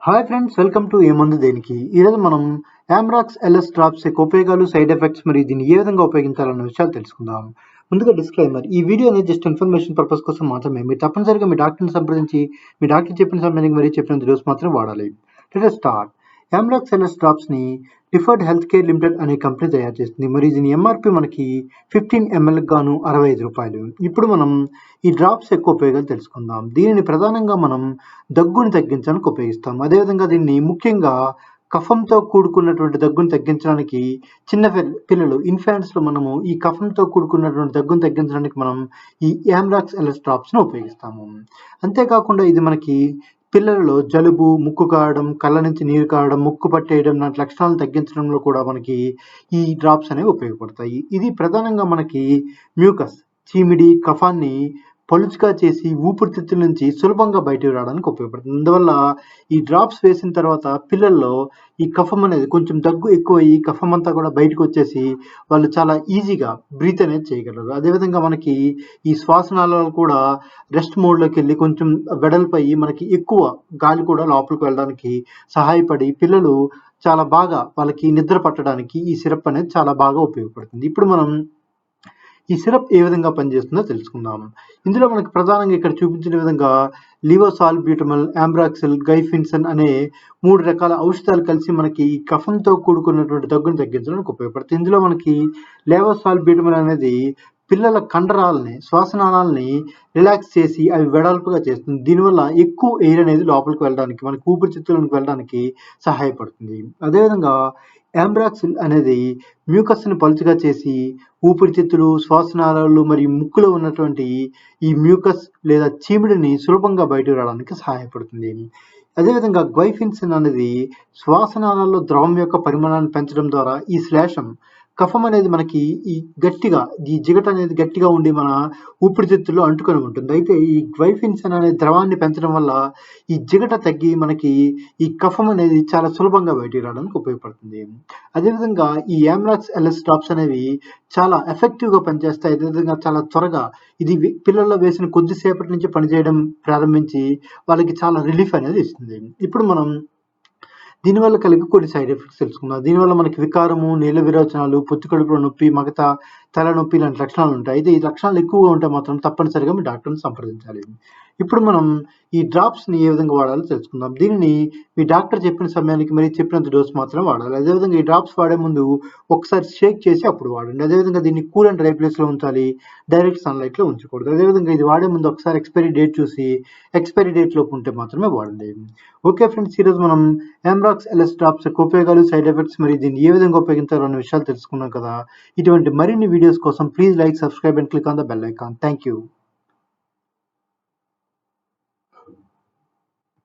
Hi friends, welcome to ఏమందు దేనికి. ఈరోజు మనం AMBROX-Ls డ్రాప్స్ యొక్క ఉపయోగాలు, సైడ్ ఎఫెక్ట్స్ మరియు దీన్ని ఏ విధంగా ఉపయోగించాలన్న విషయాలు తెలుసుకుందాం. ముందుగా డిస్క్లైమర్, ఈ వీడియో అనేది జస్ట్ ఇన్ఫర్మేషన్ పర్పస్ కోసం మాత్రమే. మీరు తప్పనిసరిగా మీ డాక్టర్ని సంప్రదించి మీ డాక్టర్ చెప్పిన సమయానికి మరియు చెప్పిన డోస్ మాత్రం వాడాలి. Let's start. AMBROX-Ls డ్రాప్స్ని లిఫోర్డ్ హెల్త్ కేర్ లిమిటెడ్ అనే కంపెనీ తయారు చేస్తుంది మరియు దీని ఎంఆర్పి మనకి 15 ml గాను 65 రూపాయలు. ఇప్పుడు మనం ఈ డ్రాప్స్ యొక్క ఉపయోగాలు తెలుసుకుందాం. దీనిని ప్రధానంగా మనం దగ్గుని తగ్గించడానికి ఉపయోగిస్తాం. అదేవిధంగా దీన్ని ముఖ్యంగా కఫంతో కూడుకున్నటువంటి దగ్గును తగ్గించడానికి చిన్న పిల్లలు ఇన్ఫాంట్స్లో మనము ఈ కఫంతో కూడుకున్నటువంటి దగ్గును తగ్గించడానికి మనం ఈ AMBROX-Ls డ్రాప్స్ను ఉపయోగిస్తాము. అంతేకాకుండా ఇది మనకి పిల్లలలో జలుబు, ముక్కు కారడం, కళ్ళ నుంచి నీరు కారడం, ముక్కు పట్టేయడం లాంటి లక్షణాలను తగ్గించడంలో కూడా మనకి ఈ డ్రాప్స్ అనేవి ఉపయోగపడతాయి. ఇది ప్రధానంగా మనకి మ్యూకస్, చీమిడి, కఫాన్ని పలుచుగా చేసి ఊపిరితిత్తుల నుంచి సులభంగా బయటకు రావడానికి ఉపయోగపడుతుంది. అందువల్ల ఈ డ్రాప్స్ వేసిన తర్వాత పిల్లల్లో ఈ కఫం అనేది కొంచెం దగ్గు ఎక్కువ ఈ కఫం అంతా కూడా బయటకు వచ్చేసి వాళ్ళు చాలా ఈజీగా బ్రీత్ అనేది చేయగలరు. అదేవిధంగా మనకి ఈ శ్వాసనాళాలు కూడా రెస్ట్ మోడ్లోకి వెళ్ళి కొంచెం వెడల్పై మనకి ఎక్కువ గాలి కూడా లోపలికి వెళ్ళడానికి సహాయపడి పిల్లలు చాలా బాగా వాళ్ళకి నిద్ర పట్టడానికి ఈ సిరప్ అనేది చాలా బాగా ఉపయోగపడుతుంది. ఇప్పుడు మనం ఈ సిరప్ ఏ విధంగా పనిచేస్తుందో తెలుసుకుందాం. ఇందులో మనకి ప్రధానంగా ఇక్కడ చూపించిన విధంగా లివోసాల్బ్యూటమల్, ఆంబ్రాక్సిల్, గైఫెన్సిన్ అనే 3 రకాల ఔషధాలు కలిసి మనకి ఈ కఫంతో కూడుకున్నటువంటి దగ్గును తగ్గించడానికి ఉపయోగపడుతుంది. ఇందులో మనకి లెవోసాల్బ్యూటమల్ అనేది పిల్లల కండరాలని, శ్వాసనాళాలని రిలాక్స్ చేసి అవి వెడల్పుగా చేస్తుంది. దీనివల్ల ఎక్కువ ఎయిర్ అనేది లోపలికి వెళ్ళడానికి, మనకి ఊపిరితిత్తులకు వెళ్ళడానికి సహాయపడుతుంది. అదేవిధంగా ఆంబ్రాక్సిల్ అనేది మ్యూకస్ని పలుచగా చేసి ఊపిరితిత్తులు, శ్వాసనాళాలు మరియు ముక్కులో ఉన్నటువంటి ఈ మ్యూకస్ లేదా చీమిడిని సులభంగా బయటకు రావడానికి సహాయపడుతుంది. అదేవిధంగా గ్వైఫెన్సిన్ అనేది శ్వాసనాళాల్లో ద్రవం యొక్క పరిమాణాన్ని పెంచడం ద్వారా ఈ శ్లేషం కఫం అనేది మనకి ఈ జిగట అనేది గట్టిగా ఉండి మన ఊపిరితిత్తుల్లో అంటుకొని ఉంటుంది. అయితే ఈ గ్వైఫెన్సిన్ అనే ద్రవాన్ని పెంచడం వల్ల ఈ జిగట తగ్గి మనకి ఈ కఫం అనేది చాలా సులభంగా బయటికి రావడానికి ఉపయోగపడుతుంది. అదేవిధంగా ఈ AMBROX-Ls డ్రాప్స్ అనేవి చాలా ఎఫెక్టివ్గా పనిచేస్తాయి. అదేవిధంగా చాలా త్వరగా ఇది పిల్లల్లో వేసిన కొద్దిసేపటి నుంచి పనిచేయడం ప్రారంభించి వాళ్ళకి చాలా రిలీఫ్ అనేది ఇస్తుంది. ఇప్పుడు మనం దీనివల్ల కలిగే కొన్ని సైడ్ ఎఫెక్ట్స్ తెలుసుకుందాం. దీనివల్ల మనకి వికారము, నీళ్ళ విరోచనాలు, పొత్తి కడుపులో నొప్పి, మగత, తలనొప్పి లాంటి లక్షణాలు ఉంటాయి. అయితే ఈ లక్షణాలు ఎక్కువగా ఉంటే మాత్రం తప్పనిసరిగా మీ డాక్టర్ని సంప్రదించాలి. ఇప్పుడు మనం ఈ డ్రాప్స్ని ఏ విధంగా వాడాలో తెలుసుకుందాం. దీనిని మీ డాక్టర్ చెప్పిన సమయానికి మరి చెప్పినంత డోస్ మాత్రం వాడాలి. అదేవిధంగా ఈ డ్రాప్స్ వాడే ముందు ఒకసారి షేక్ చేసి అప్పుడు వాడండి. అదేవిధంగా దీన్ని కూల్ అండ్ డ్రై ప్లేస్లో ఉంచాలి, డైరెక్ట్ సన్లైట్లో ఉంచకూడదు. అదేవిధంగా ఇది వాడే ముందు ఒకసారి ఎక్స్పైరీ డేట్ చూసి ఎక్స్పైరీ డేట్ లోపు ఉంటే మాత్రమే వాడండి. ఓకే ఫ్రెండ్స్, ఈరోజు మనం AMBROX-Ls డ్రాప్స్ యొక్క ఉపయోగాలు, సైడ్ ఎఫెక్ట్స్ మరియు దీన్ని ఏ విధంగా ఉపయోగించాలో అనే విషయాలు తెలుసుకున్నాం కదా. ఇటువంటి మరిన్ని వీడియోస్ కోసం please like, subscribe and click on the bell icon. Thank you.